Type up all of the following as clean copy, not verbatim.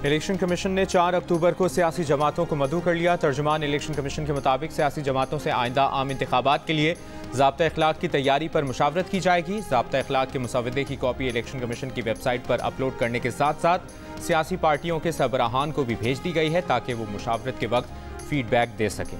Election commission ने 4 अक्टूबर को सियासी जमातों को मदऊ कर लिया। तर्जुमान इलेक्शन कमीशन के मुताबिक सियासी जमातों से आइंदा आम इंतखाबात के लिए ज़ाब्ता अखलाक की तैयारी पर मुशावरत की जाएगी। ज़ाब्ता अखलाक के मुसवदे की कॉपी इलेक्शन कमीशन की वेबसाइट पर अपलोड करने के साथ साथ सियासी पार्टियों के सरबराहान को भी भेज दी गई है ताकि वो मुशावरत के वक्त फीडबैक दे सकें।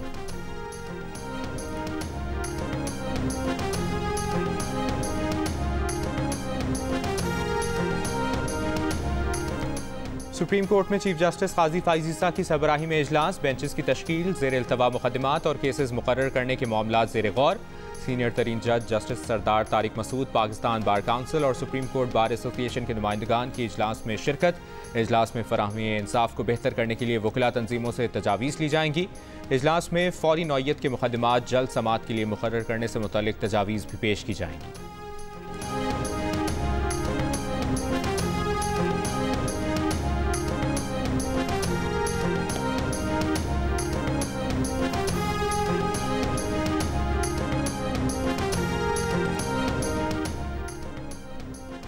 सुप्रीम कोर्ट में चीफ जस्टिस काजी फाइज ईसा की सरबराही में इजलास। बेंचेस की तश्कील, ज़ेर इल्तवा मुकदमात और केसेस मुकर्रर करने के मामलात ज़ेर गौर। सीनियर तरीन जज जस्टिस सरदार तारिक मसूद, पाकिस्तान बार काउंसिल और सुप्रीम कोर्ट बार एसोसिएशन के नुमाइंदगान की इजलास में शिरकत। इजलास में फराहमी इंसाफ को बेहतर करने के लिए वकला तंजीमों से तजावीज़ ली जाएंगी। इजलास में फौरी नौयत के मुकदमात जल्द समात के लिए मुकर्रर करने से मुतल्लिक तजावीज़ भी पेश की जाएंगी।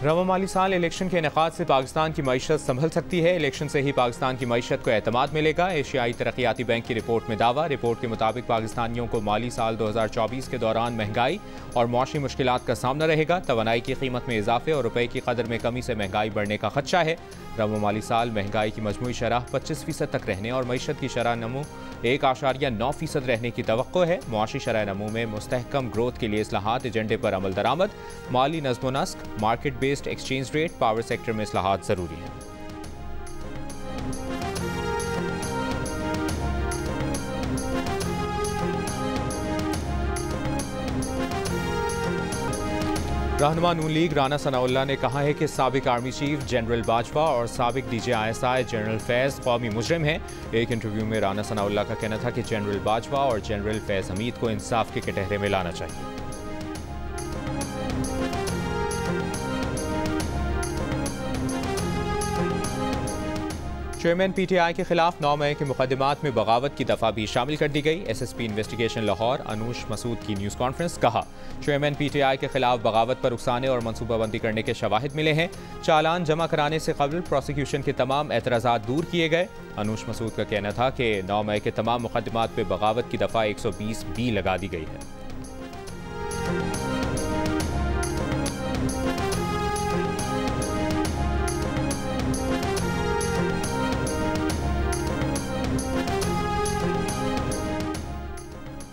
रवा माली साल इलेक्शन के इनेकाद से पाकिस्तान की मईशत संभल सकती है। इलेक्शन से ही पाकिस्तान की मईशत को एतमाद मिलेगा। एशियाई तरक्याती बैंक की रिपोर्ट में दावा। रिपोर्ट के मुताबिक पाकिस्तानियों को माली साल 2024 के दौरान महंगाई और मौशी मुश्किलात का सामना रहेगा। तवानाई की कीमत में इजाफे और रुपये की कदर में कमी से महंगाई बढ़ने का खदशा है। रवा माली साल महंगाई की मजमूई शरह 25% तक रहने और मईशत की शरह नमू 1.9% रहने की तवक्को है। मुआशी शरह नमू में मुस्तहकम ग्रोथ के लिए इस्लाहात एजेंडे पर अमल दरामद, माली नज़्म व नस्क, market based exchange rate, power sector में इस्लाहात जरूरी है। रहनुमा नून लीग राना सनाउल्लाह ने कहा है कि साबिक आर्मी चीफ जनरल बाजवा और साबिक DGISI जनरल फैज़ कौमी मुजरिम हैं। एक इंटरव्यू में राना सनाउल्लाह का कहना था कि जनरल बाजवा और जनरल फैज़ हमीद को इंसाफ के कटहरे में लाना चाहिए। चेयरमैन PTI के खिलाफ 9 मई के मुकदमात में बगावत की दफ़ा भी शामिल कर दी गई। SSP इन्वेस्टिगेशन लाहौर अनूश मसूद की न्यूज़ कॉन्फ्रेंस। कहा, चेयरमैन PTI के खिलाफ बगावत पर उकसाने और मनसूबाबंदी करने के शवाहिद मिले हैं। चालान जमा कराने से कबल प्रोसिक्यूशन के तमाम एतराज़ात दूर किए गए। अनूश मसूद का कहना था कि 9 मई के तमाम मुकदमात पर बगावत की दफ़ा 120B लगा दी गई है।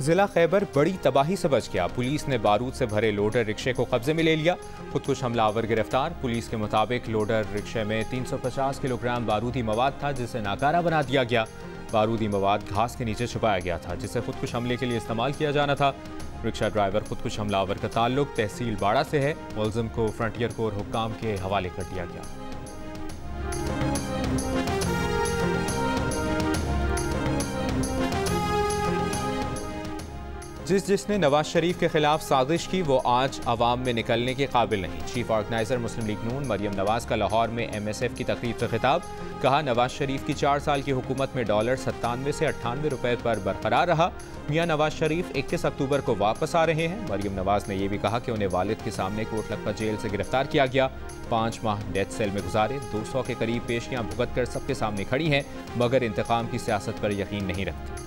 जिला खैबर बड़ी तबाही से बच गया। पुलिस ने बारूद से भरे लोडर रिक्शे को कब्जे में ले लिया। खुदकुश हमलावर गिरफ्तार। पुलिस के मुताबिक लोडर रिक्शे में 350 किलोग्राम बारूदी मवाद था जिसे नाकारा बना दिया गया। बारूदी मवाद घास के नीचे छुपाया गया था जिसे खुदकुश हमले के लिए इस्तेमाल किया जाना था। रिक्शा ड्राइवर खुदकुश हमलावर का ताल्लुक तहसील बाड़ा से है। मुलजिम को फ्रंटियर कोर हुक्काम के हवाले कर दिया गया। जिसने नवाज शरीफ के खिलाफ साजिश की वो आज अवाम में निकलने के काबिल नहीं। चीफ ऑर्गेनाइजर मुस्लिम लीग नून मरियम नवाज का लाहौर में MSF की तकरीब से खिताब। कहा, नवाज शरीफ की 4 साल की हुकूमत में डॉलर 97 से 98 रुपए पर बरकरार रहा। मियां नवाज शरीफ 21 अक्टूबर को वापस आ रहे हैं। मरियम नवाज ने यह भी कहा कि उन्हें वालिद के सामने कोटलखपत जेल से गिरफ्तार किया गया। 5 माह डेथ सेल में गुजारे। 200 के करीब पेशियां भुगत कर सबके सामने खड़ी हैं मगर इंतकाम की सियासत पर यकीन नहीं रखती।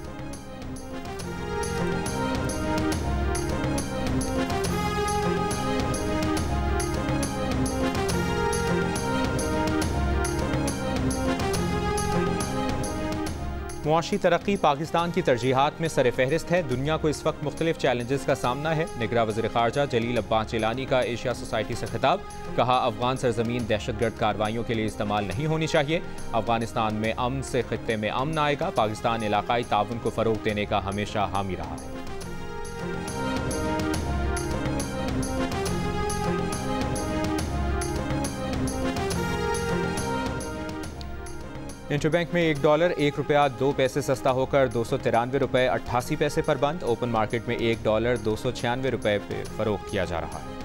मुआशी तरक्की पाकिस्तान की तरजीहात में सर फहरिस्त है। दुनिया को इस वक्त मुख्तलिफ चैलेंजेस का सामना है। निगरान वज़ीर ख़ारजा जलील अब्बास जिलानी का एशिया सोसाइटी से खिताब। कहा, अफगान सरजमीन दहशतगर्द कार्रवाइयों के लिए इस्तेमाल नहीं होनी चाहिए। अफगानिस्तान में अमन से खित्ते में अमन आएगा। पाकिस्तान इलाकाई ताउन को फ़रोग़ देने का हमेशा हामी रहा है। इंटरबैंक में $1 ₹1 सस्ता होकर 293 रुपये 88 पैसे पर बंद। ओपन मार्केट में $1 296 रुपये पे फरोख्त किया जा रहा है।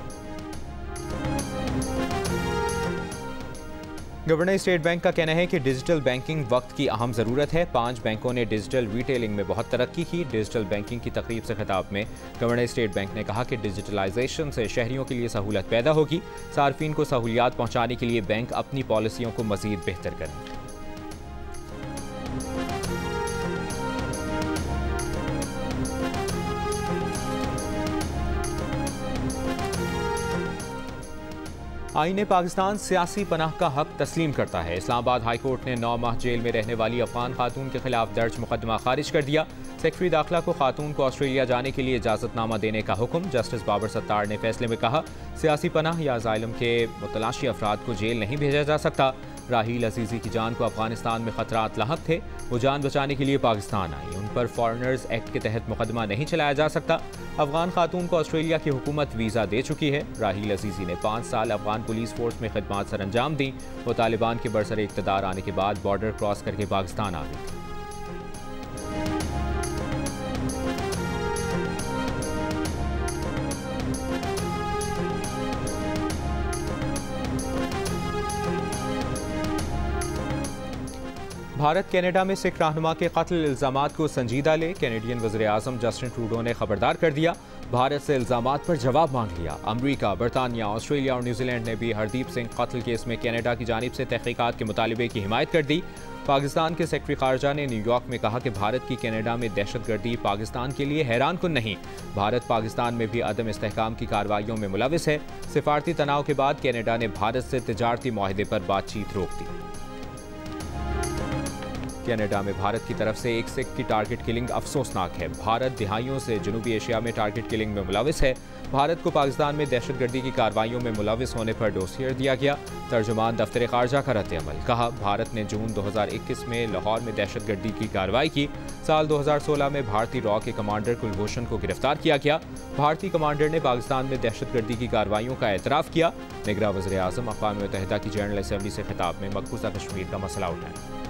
गवर्नर स्टेट बैंक का कहना है कि डिजिटल बैंकिंग वक्त की अहम ज़रूरत है। 5 बैंकों ने डिजिटल रिटेलिंग में बहुत तरक्की की। डिजिटल बैंकिंग की तकरीब से खिताब में गवर्नर स्टेट बैंक ने कहा कि डिजिटलाइजेशन से शहरियों के लिए सहूलत पैदा होगी। सार्फिन को सहूलियात पहुँचाने के लिए बैंक अपनी पॉलिसियों को मज़ीद बेहतर करें। आईन पाकिस्तान सियासी पनाह का हक तस्लीम करता है। इस्लामाबाद हाई कोर्ट ने 9 माह जेल में रहने वाली अफगान खातून के खिलाफ दर्ज मुकदमा खारिज कर दिया। सेक्रेटरी दाखिला को खातून को ऑस्ट्रेलिया जाने के लिए इजाज़तनामा देने का हुक्म। जस्टिस बाबर सत्तार ने फैसले में कहा, सियासी पनाह या असाइलम के मुतलाशी अफराद को जेल नहीं भेजा जा सकता। राहील अजीज़ी की जान को अफगानिस्तान में खतरात लाहक थे, वो जान बचाने के लिए पाकिस्तान आई। उन पर फॉरेनर्स एक्ट के तहत मुकदमा नहीं चलाया जा सकता। अफगान खातून को ऑस्ट्रेलिया की हुकूमत वीज़ा दे चुकी है। राहील अजीज़ी ने 5 साल अफगान पुलिस फोर्स में खिदमत सर अंजाम दी। वो तालिबान के बरसरे इक़्तिदार आने के बाद बॉर्डर क्रॉस करके पाकिस्तान आ गई। भारत कनाडा में सिख रहनुमा के कत्ल इल्ज़ामात को संजीदा ले, कैनेडियन वज़ीर-ए-आज़म जस्टिन ट्रूडो ने खबरदार कर दिया। भारत से इल्ज़ामात पर जवाब मांग लिया। अमरीका, बरतानिया, ऑस्ट्रेलिया और न्यूजीलैंड ने भी हरदीप सिंह कत्ल केस में कनाडा की जानिब से तहकीकात के मुतालिबे की हिमायत कर दी। पाकिस्तान के सेक्रेटरी खारजा ने न्यूयॉर्क में कहा कि भारत की कनाडा में दहशतगर्दी पाकिस्तान के लिए हैरान कुन नहीं। भारत पाकिस्तान में भी अदम इस्तेहकाम की कार्रवाइयों में मुलविस है। सिफारती तनाव के बाद कनाडा ने भारत से तिजारती मुआहदे पर बातचीत रोक दी। कनाडा में भारत की तरफ से एक सिख की टारगेट किलिंग अफसोसनाक है। भारत दिहाइयों से जनूबी एशिया में टारगेट किलिंग में मुलविस है। भारत को पाकिस्तान में दहशतगर्दी की कार्रवाइयों में मुलविस होने पर डोसियर दिया गया। तर्जुमान दफ्तर खारजा का रद्द-ए-अमल, कहा, भारत ने जून 2021 में लाहौर में दहशतगर्दी की कार्रवाई की। साल 2016 में भारतीय रॉ के कमांडर कुलभूषण को गिरफ्तार किया गया। भारतीय कमांडर ने पाकिस्तान में दहशतगर्दी की कार्रवाइयों का एतराफ़ किया। निगरां वज़ीर-ए-आज़म अक़वाम मुत्तहिदा की जनरल असम्बली से खिताब में मकबूजा कश्मीर का मसला उठाया।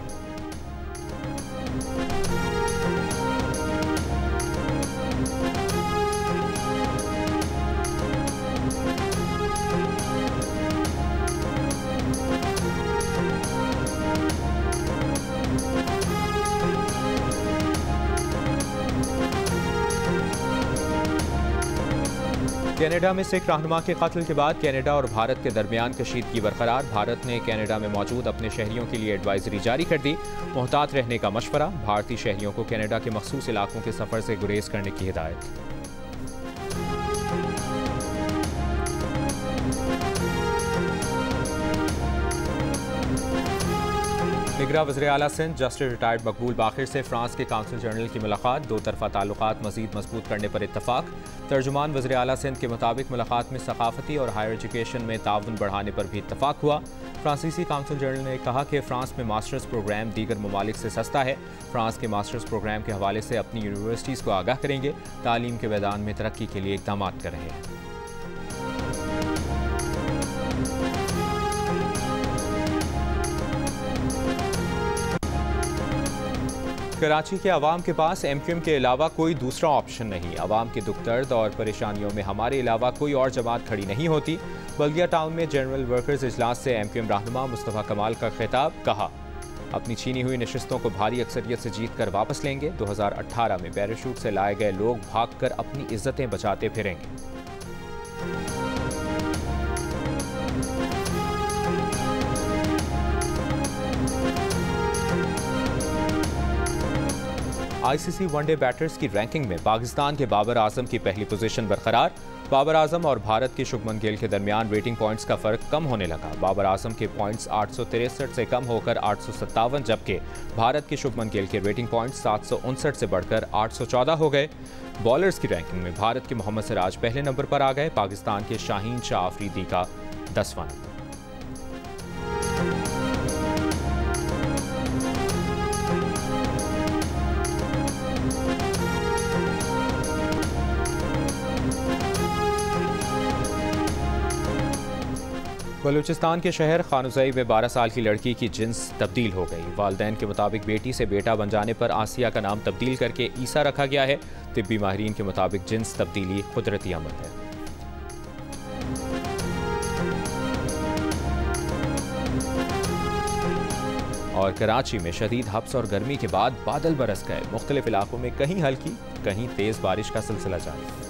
कनाडा में सिख रहनुमा के कत्ल के बाद कनाडा और भारत के दरमियान कशीदगी बरकरार। भारत ने कनाडा में मौजूद अपने शहरियों के लिए एडवाइजरी जारी कर दी। मोहतात रहने का मशवरा। भारतीय शहरियों को कनाडा के मखसूस इलाकों के सफ़र से गुरेज करने की हिदायत। निगरां वज़ीर आला सिंध जस्टिस रिटायर्ड मकबूल बाखिर से फ्रांस के काउंसिल जनरल की मुलाकात। 2 तरफ़ा ताल्लुकात मज़ीद मजबूत करने पर इत्तफाक। तर्जुमान वज़ीर आला सिंध के मुताबिक मुलाकात में सकाफती और हायर एजुकेशन में ताउन बढ़ाने पर भी इत्तफाक हुआ। फ्रांसीसी काउंसिल जनरल ने कहा कि फ़्रांस में मास्टर्स प्रोग्राम दीगर ममालिक से सस्ता है। फ्रांस के मास्टर्स प्रोग्राम के हवाले से अपनी यूनिवर्सिटीज़ को आगाह करेंगे। तालीम के मैदान में तरक्की के लिए इक़दाम कर रहे हैं। कराची के अवाम के पास MQM के अलावा कोई दूसरा ऑप्शन नहीं। अवाम के दुख दर्द और परेशानियों में हमारे अलावा कोई और जमात खड़ी नहीं होती। बल्दिया टाउन में जनरल वर्कर्स इजलास से MQM रहनुमा मुस्तफ़ा कमाल का खिताब, कहा, अपनी छीनी हुई नशिस्तों को भारी अक्सरियत से जीत कर वापस लेंगे। 2018 में पैराशूट से लाए गए लोग भाग कर अपनी इज्जतें बचाते फिरेंगे। ICC वनडे बैटर्स की रैंकिंग में पाकिस्तान के बाबर आजम की पहली पोजीशन बरकरार। बाबर आजम और भारत के शुभमन गिल के दरमियान रेटिंग पॉइंट्स का फर्क कम होने लगा। बाबर आजम के पॉइंट्स 863 से कम होकर 857, जबकि भारत के शुभमन गिल के रेटिंग पॉइंट्स 759 से बढ़कर 814 हो गए। बॉलर्स की रैंकिंग में भारत के मोहम्मद सिराज पहले नंबर पर आ गए। पाकिस्तान के शाहीन शाह अफरीदी का 10वां नंबर। बलूचिस्तान के शहर खानुज़ई में 12 साल की लड़की की जिन्स तब्दील हो गई। वालिदैन के मुताबिक बेटी से बेटा बन जाने पर आसिया का नाम तब्दील करके ईसा रखा गया है। तिब्बी माहिरीन के मुताबिक जिन्स तब्दीली कुदरती अमल है। और कराची में शदीद हब्स और गर्मी के बाद बादल बरस गए। मुख्तलिफ इलाकों में कहीं हल्की कहीं तेज़ बारिश का सिलसिला जारी।